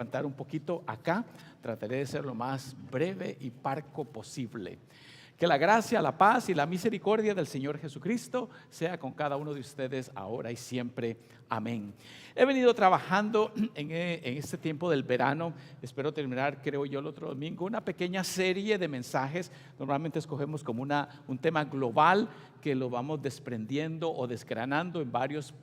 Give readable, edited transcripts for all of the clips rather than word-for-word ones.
Cantar un poquito acá, trataré de ser lo más breve y parco posible. Que la gracia, la paz y la misericordia del Señor Jesucristo sea con cada uno de ustedes ahora y siempre. Amén. He venido trabajando en este tiempo del verano, espero terminar, creo yo, el otro domingo, una pequeña serie de mensajes. Normalmente escogemos como un tema global que lo vamos desprendiendo o desgranando en varios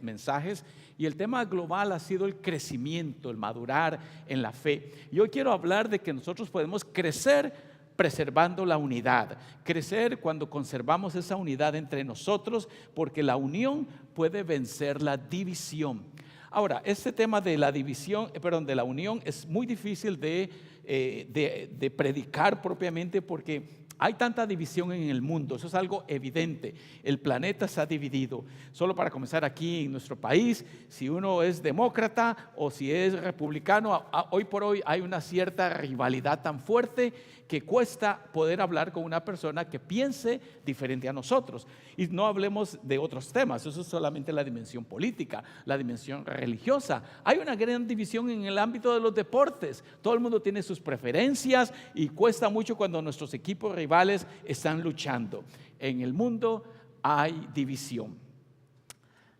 mensajes. Y el tema global ha sido el crecimiento, el madurar en la fe. Y hoy quiero hablar de que nosotros podemos crecer preservando la unidad, crecer cuando conservamos esa unidad entre nosotros, porque la unión puede vencer la división. Ahora, este tema de la división, de la unión es muy difícil de predicar propiamente, porque hay tanta división en el mundo, eso es algo evidente. El planeta se ha dividido. Solo para comenzar, aquí en nuestro país, si uno es demócrata o si es republicano, hoy por hoy hay una cierta rivalidad tan fuerte que cuesta poder hablar con una persona que piense diferente a nosotros. Y no hablemos de otros temas, eso es solamente la dimensión política, la dimensión religiosa. Hay una gran división en el ámbito de los deportes. Todo el mundo tiene sus preferencias y cuesta mucho cuando nuestros equipos rivales están luchando. En el mundo hay división.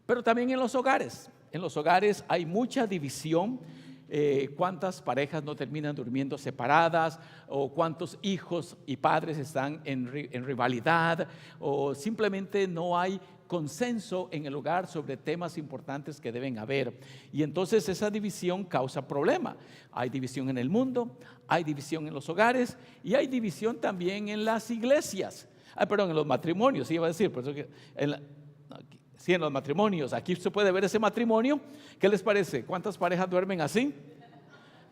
Pero también en los hogares hay mucha división. Cuántas parejas no terminan durmiendo separadas, o cuántos hijos y padres están en rivalidad, o simplemente no hay consenso en el hogar sobre temas importantes que deben haber. Y entonces esa división causa problema. Hay división en el mundo, hay división en los hogares y hay división también en las iglesias. En los matrimonios, iba a decir, por eso que sí, en los matrimonios, aquí se puede ver ese matrimonio. ¿Qué les parece? ¿Cuántas parejas duermen así?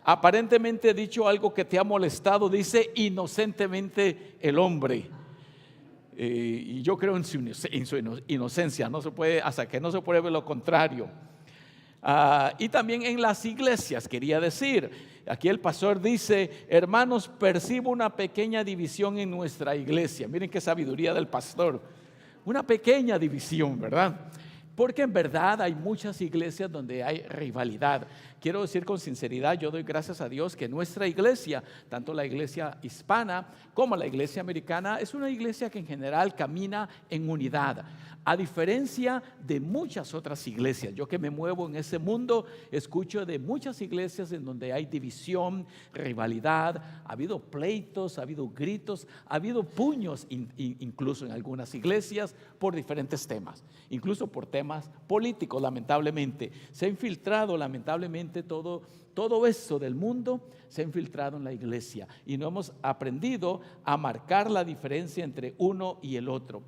Aparentemente, dicho algo que te ha molestado, dice inocentemente el hombre. Y yo creo en su inocencia, no se puede, hasta que no se pruebe lo contrario. Y también en las iglesias, quería decir, aquí el pastor dice: hermanos, percibo una pequeña división en nuestra iglesia. Miren qué sabiduría del pastor. Una pequeña división, ¿verdad? Porque en verdad hay muchas iglesias donde hay rivalidad. Quiero decir con sinceridad, yo doy gracias a Dios que nuestra iglesia, tanto la iglesia hispana como la iglesia americana, es una iglesia que en general camina en unidad. A diferencia de muchas otras iglesias, yo que me muevo en ese mundo, escucho de muchas iglesias en donde hay división, rivalidad, ha habido pleitos, ha habido gritos, ha habido puños incluso en algunas iglesias por diferentes temas, incluso por temas políticos. Lamentablemente se ha infiltrado, todo eso del mundo se ha infiltrado en la iglesia y no hemos aprendido a marcar la diferencia entre uno y el otro.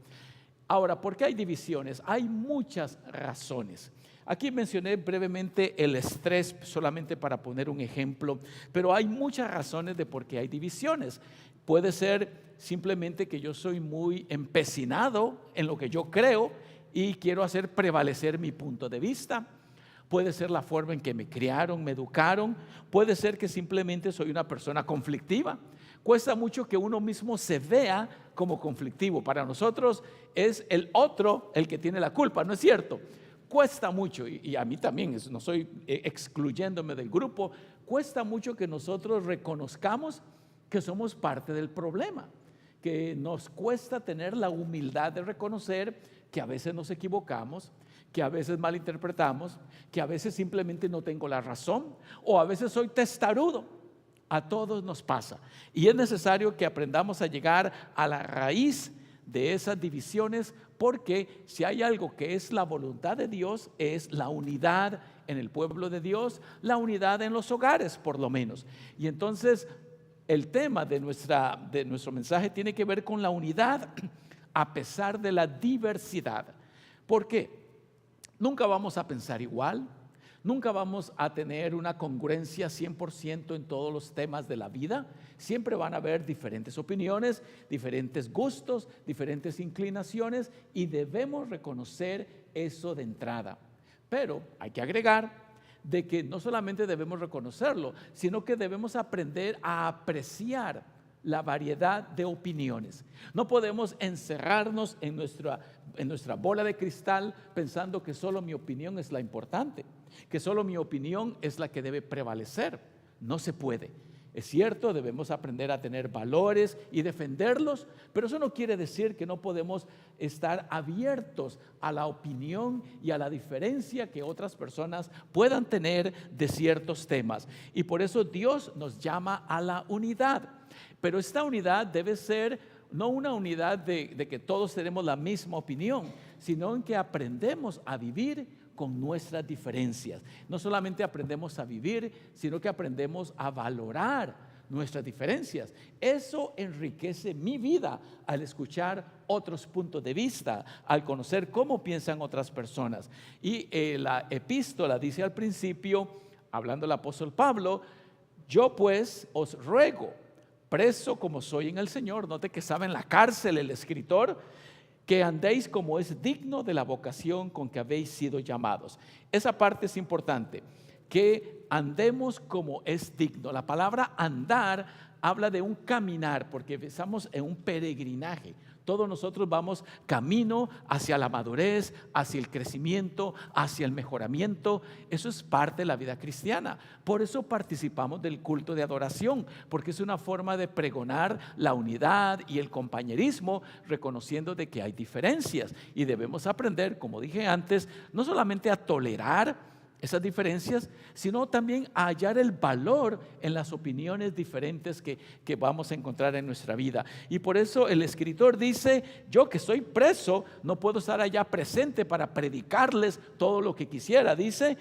Ahora, ¿por qué hay divisiones? Hay muchas razones. Aquí mencioné brevemente el estrés, solamente para poner un ejemplo, pero hay muchas razones de por qué hay divisiones. Puede ser simplemente que yo soy muy empecinado en lo que yo creo y quiero hacer prevalecer mi punto de vista. Puede ser la forma en que me criaron, me educaron. Puede ser que simplemente soy una persona conflictiva. Cuesta mucho que uno mismo se vea como conflictivo. Para nosotros es el otro el que tiene la culpa, ¿no es cierto? Cuesta mucho, y a mí también, no estoy excluyéndome del grupo, cuesta mucho que nosotros reconozcamos que somos parte del problema, que nos cuesta tener la humildad de reconocer que a veces nos equivocamos, que a veces malinterpretamos, que a veces simplemente no tengo la razón, o a veces soy testarudo. A todos nos pasa, y es necesario que aprendamos a llegar a la raíz de esas divisiones, porque si hay algo que es la voluntad de Dios, es la unidad en el pueblo de Dios, la unidad en los hogares por lo menos. Y entonces el tema de nuestro mensaje tiene que ver con la unidad a pesar de la diversidad. ¿Por qué? Nunca vamos a pensar igual. Nunca vamos a tener una congruencia 100% en todos los temas de la vida. Siempre van a haber diferentes opiniones, diferentes gustos, diferentes inclinaciones, y debemos reconocer eso de entrada. Pero hay que agregar de que no solamente debemos reconocerlo, sino que debemos aprender a apreciar la variedad de opiniones. No podemos encerrarnos en nuestra bola de cristal pensando que solo mi opinión es la importante. que solo mi opinión es la que debe prevalecer. No se puede. Es cierto, debemos aprender a tener valores y defenderlos, pero eso no quiere decir que no podemos estar abiertos a la opinión y a la diferencia que otras personas puedan tener de ciertos temas. Y por eso Dios nos llama a la unidad. Pero esta unidad debe ser no una unidad de que todos tenemos la misma opinión, sino en que aprendemos a vivir con nuestras diferencias. No solamente aprendemos a vivir, sino que aprendemos a valorar nuestras diferencias. Eso enriquece mi vida al escuchar otros puntos de vista, al conocer cómo piensan otras personas. Y la epístola dice al principio, hablando el apóstol Pablo: yo pues os ruego, preso como soy en el Señor. Note que estaba en la cárcel el escritor, que andéis como es digno de la vocación con que habéis sido llamados. Esa parte es importante, que andemos como es digno. La palabra andar habla de un caminar, porque estamos en un peregrinaje. Todos nosotros vamos camino hacia la madurez, hacia el crecimiento, hacia el mejoramiento. Eso es parte de la vida cristiana. Por eso participamos del culto de adoración, porque es una forma de pregonar la unidad y el compañerismo, reconociendo de que hay diferencias y debemos aprender, como dije antes, no solamente a tolerar esas diferencias, sino también a hallar el valor en las opiniones diferentes que vamos a encontrar en nuestra vida. Y por eso el escritor dice: yo que soy preso, no puedo estar allá presente para predicarles todo lo que quisiera. Dice: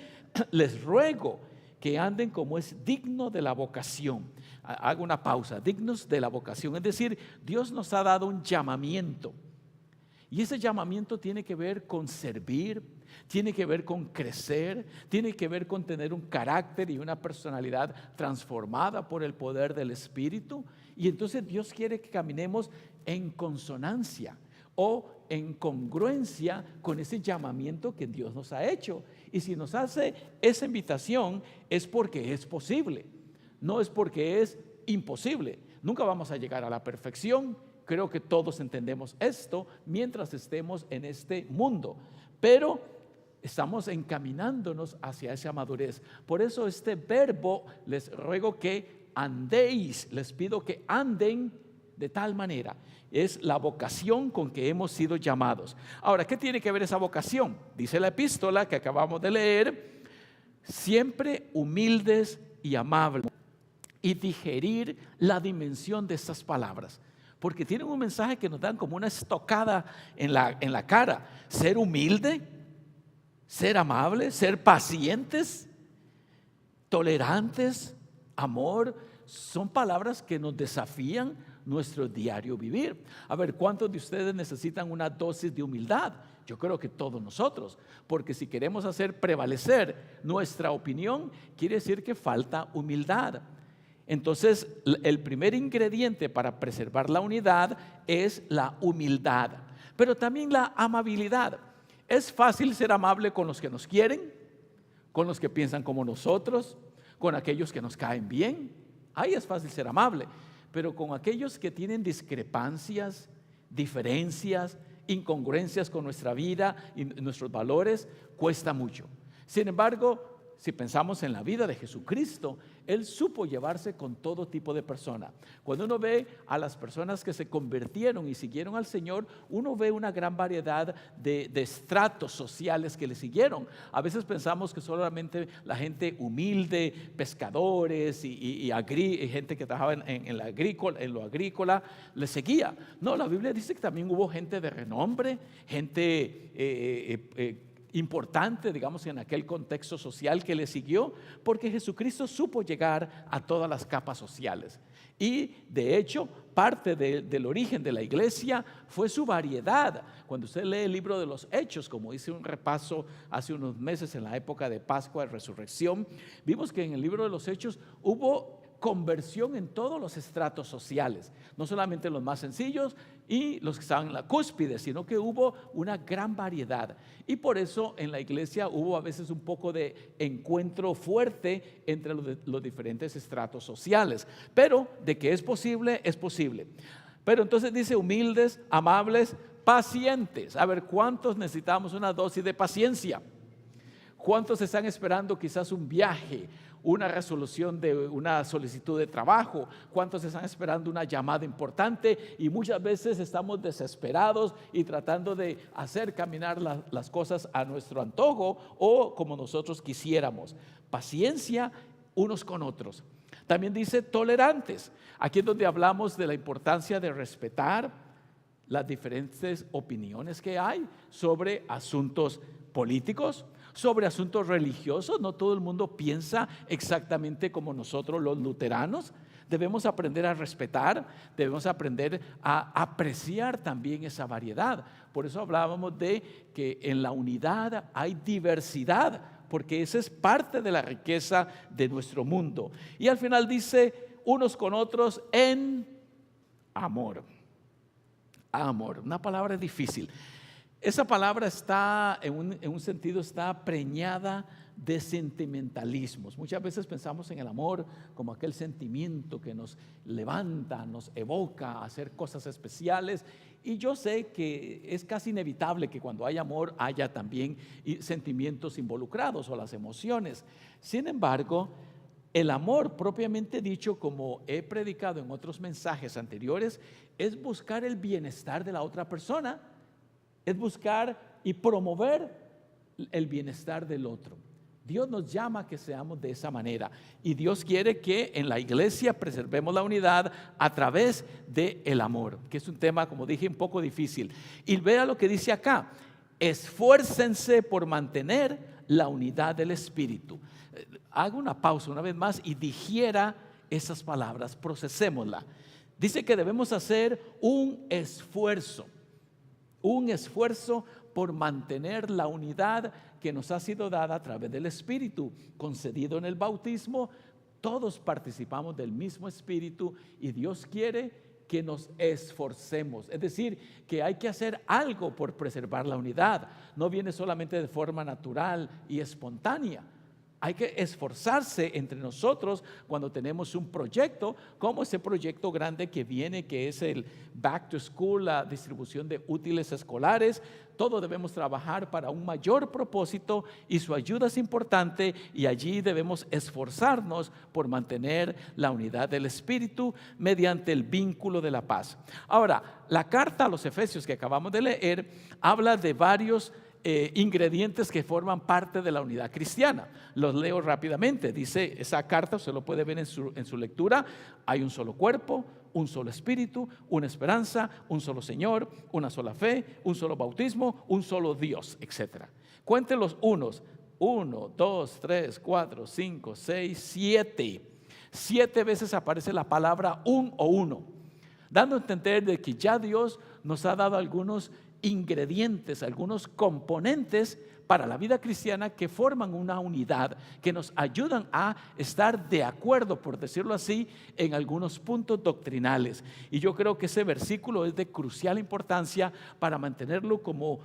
les ruego que anden como es digno de la vocación. Hago una pausa. Dignos de la vocación, es decir, Dios nos ha dado un llamamiento. Y ese llamamiento tiene que ver con servir, tiene que ver con crecer, tiene que ver con tener un carácter y una personalidad transformada por el poder del Espíritu. Y entonces Dios quiere que caminemos en consonancia o en congruencia con ese llamamiento que Dios nos ha hecho. Y si nos hace esa invitación es porque es posible, no es porque es imposible. Nunca vamos a llegar a la perfección. Creo que todos entendemos esto mientras estemos en este mundo, pero estamos encaminándonos hacia esa madurez. Por eso este verbo, les ruego que andéis, les pido que anden de tal manera. Es la vocación con que hemos sido llamados. Ahora, ¿qué tiene que ver esa vocación? Dice la epístola que acabamos de leer: siempre humildes y amables, y digerir la dimensión de estas palabras. Porque tienen un mensaje que nos dan como una estocada en la cara. Ser humilde, ser amable, ser pacientes, tolerantes, amor, son palabras que nos desafían nuestro diario vivir. A ver, ¿cuántos de ustedes necesitan una dosis de humildad? Yo creo que todos nosotros, porque si queremos hacer prevalecer nuestra opinión, quiere decir que falta humildad. Entonces, el primer ingrediente para preservar la unidad es la humildad, pero también la amabilidad. Es fácil ser amable con los que nos quieren, con los que piensan como nosotros, con aquellos que nos caen bien. Ahí es fácil ser amable, pero con aquellos que tienen discrepancias, diferencias, incongruencias con nuestra vida y nuestros valores, cuesta mucho. Sin embargo, si pensamos en la vida de Jesucristo, Él supo llevarse con todo tipo de personas. Cuando uno ve a las personas que se convirtieron y siguieron al Señor, uno ve una gran variedad de estratos sociales que le siguieron. A veces pensamos que solamente la gente humilde, pescadores y gente que trabajaba en lo agrícola, le seguía. No, la Biblia dice que también hubo gente de renombre, gente importante, digamos, en aquel contexto social que le siguió, porque Jesucristo supo llegar a todas las capas sociales. Y de hecho, parte del origen de la iglesia fue su variedad. Cuando usted lee el libro de los Hechos, como hice un repaso hace unos meses en la época de Pascua de Resurrección, vimos que en el libro de los Hechos hubo conversión en todos los estratos sociales, no solamente los más sencillos y los que estaban en la cúspide, sino que hubo una gran variedad. Y por eso en la iglesia hubo a veces un poco de encuentro fuerte entre los diferentes estratos sociales, pero de que es posible, es posible. Pero entonces dice humildes, amables, pacientes. A ver, ¿cuántos necesitamos una dosis de paciencia? ¿Cuántos están esperando quizás un viaje, una resolución de una solicitud de trabajo? ¿Cuántos están esperando una llamada importante? Y muchas veces estamos desesperados y tratando de hacer caminar las cosas a nuestro antojo o como nosotros quisiéramos. Paciencia unos con otros. También dice tolerantes. Aquí es donde hablamos de la importancia de respetar las diferentes opiniones que hay sobre asuntos políticos, sobre asuntos religiosos. No todo el mundo piensa exactamente como nosotros los luteranos. Debemos aprender a respetar, debemos aprender a apreciar también esa variedad. Por eso hablábamos de que en la unidad hay diversidad, porque esa es parte de la riqueza de nuestro mundo. Y al final dice, unos con otros en amor. Amor, una palabra difícil. Esa palabra está, en un sentido, está preñada de sentimentalismos. Muchas veces pensamos en el amor como aquel sentimiento que nos levanta, nos evoca a hacer cosas especiales. Y yo sé que es casi inevitable que cuando hay amor haya también sentimientos involucrados o las emociones. Sin embargo, el amor propiamente dicho, como he predicado en otros mensajes anteriores, es buscar el bienestar de la otra persona. Es buscar y promover el bienestar del otro. Dios nos llama a que seamos de esa manera. Y Dios quiere que en la iglesia preservemos la unidad a través del amor, que es un tema, como dije, un poco difícil. Y vea lo que dice acá: esfuércense por mantener la unidad del espíritu. Haga una pausa una vez más y digiera esas palabras, procesémosla. Dice que debemos hacer un esfuerzo por mantener la unidad que nos ha sido dada a través del Espíritu, concedido en el bautismo. Todos participamos del mismo Espíritu y Dios quiere que nos esforcemos. Es decir, que hay que hacer algo por preservar la unidad. No viene solamente de forma natural y espontánea. Hay que esforzarse entre nosotros cuando tenemos un proyecto, como ese proyecto grande que viene, que es el Back to School, la distribución de útiles escolares. Todos debemos trabajar para un mayor propósito y su ayuda es importante, y allí debemos esforzarnos por mantener la unidad del Espíritu mediante el vínculo de la paz. Ahora, la carta a los Efesios que acabamos de leer habla de varios ingredientes que forman parte de la unidad cristiana. Los leo rápidamente. Dice esa carta, usted lo puede ver en su lectura: hay un solo cuerpo, un solo espíritu, una esperanza, un solo Señor, una sola fe, un solo bautismo, un solo Dios, etc. Cuente los unos: 1, 2, 3, 4, 5, 6, 7. 7 veces aparece la palabra un o uno, dando a entender de que ya Dios nos ha dado algunos ingredientes, algunos componentes para la vida cristiana que forman una unidad, que nos ayudan a estar de acuerdo, por decirlo así, en algunos puntos doctrinales. Y yo creo que ese versículo es de crucial importancia para mantenerlo como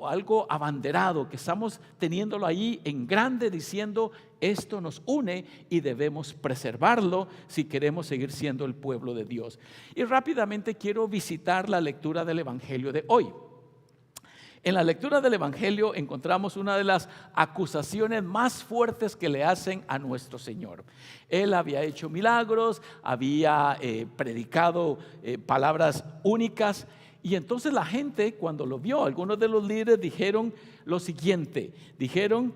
algo abanderado, que estamos teniéndolo ahí en grande, diciendo: esto nos une y debemos preservarlo si queremos seguir siendo el pueblo de Dios. Y rápidamente quiero visitar la lectura del Evangelio de hoy. En la lectura del Evangelio encontramos una de las acusaciones más fuertes que le hacen a nuestro Señor. Él había hecho milagros, había predicado palabras únicas, y entonces la gente, cuando lo vio, algunos de los líderes dijeron lo siguiente: dijeron: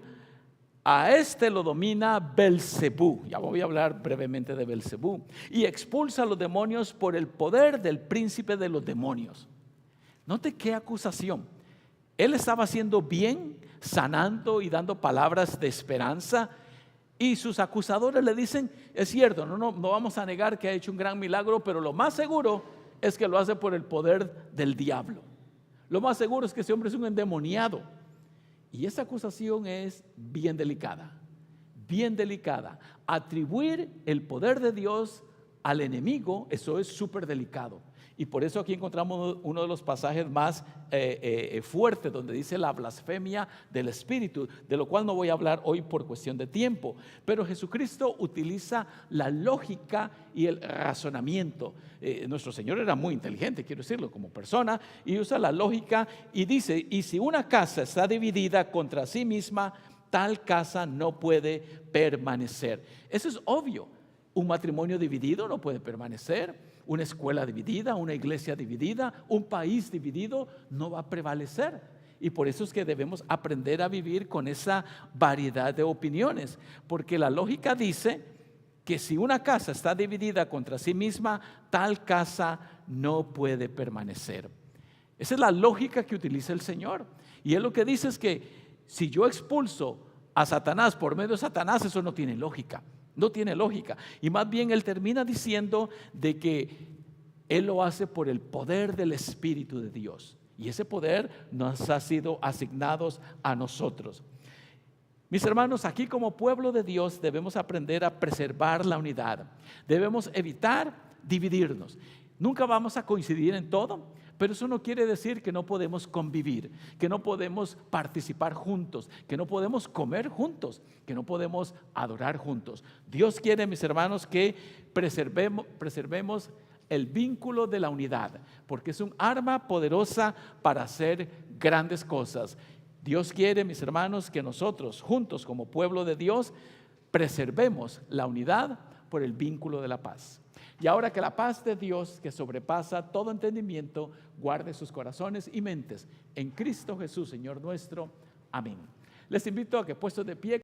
a este lo domina Belcebú. Ya voy a hablar brevemente de Belcebú. Y expulsa a los demonios por el poder del príncipe de los demonios. Note qué acusación. Él estaba haciendo bien, sanando y dando palabras de esperanza, y sus acusadores le dicen: es cierto, no vamos a negar que ha hecho un gran milagro, pero lo más seguro es que lo hace por el poder del diablo. Lo más seguro es que ese hombre es un endemoniado. Y esa acusación es bien delicada, bien delicada. Atribuir el poder de Dios al enemigo, eso es súper delicado. Y por eso aquí encontramos uno de los pasajes más fuertes, donde dice la blasfemia del Espíritu, de lo cual no voy a hablar hoy por cuestión de tiempo. Pero Jesucristo utiliza la lógica y el razonamiento. Nuestro Señor era muy inteligente, quiero decirlo, como persona, y usa la lógica y dice: y si una casa está dividida contra sí misma, tal casa no puede permanecer. Eso es obvio. Un matrimonio dividido no puede permanecer. Una escuela dividida, una iglesia dividida, un país dividido no va a prevalecer. Y por eso es que debemos aprender a vivir con esa variedad de opiniones. Porque la lógica dice que si una casa está dividida contra sí misma, tal casa no puede permanecer. Esa es la lógica que utiliza el Señor. Y Él lo que dice es que si yo expulso a Satanás por medio de Satanás, eso no tiene lógica. No tiene lógica. Y más bien Él termina diciendo de que Él lo hace por el poder del Espíritu de Dios. Y ese poder nos ha sido asignado a nosotros. Mis hermanos, aquí como pueblo de Dios debemos aprender a preservar la unidad. Debemos evitar dividirnos. Nunca vamos a coincidir en todo, pero eso no quiere decir que no podemos convivir, que no podemos participar juntos, que no podemos comer juntos, que no podemos adorar juntos. Dios quiere, mis hermanos, que preservemos el vínculo de la unidad, porque es un arma poderosa para hacer grandes cosas. Dios quiere, mis hermanos, que nosotros juntos como pueblo de Dios preservemos la unidad por el vínculo de la paz. Y ahora que la paz de Dios, que sobrepasa todo entendimiento, guarde sus corazones y mentes en Cristo Jesús, Señor nuestro. Amén. Les invito a que puestos de pie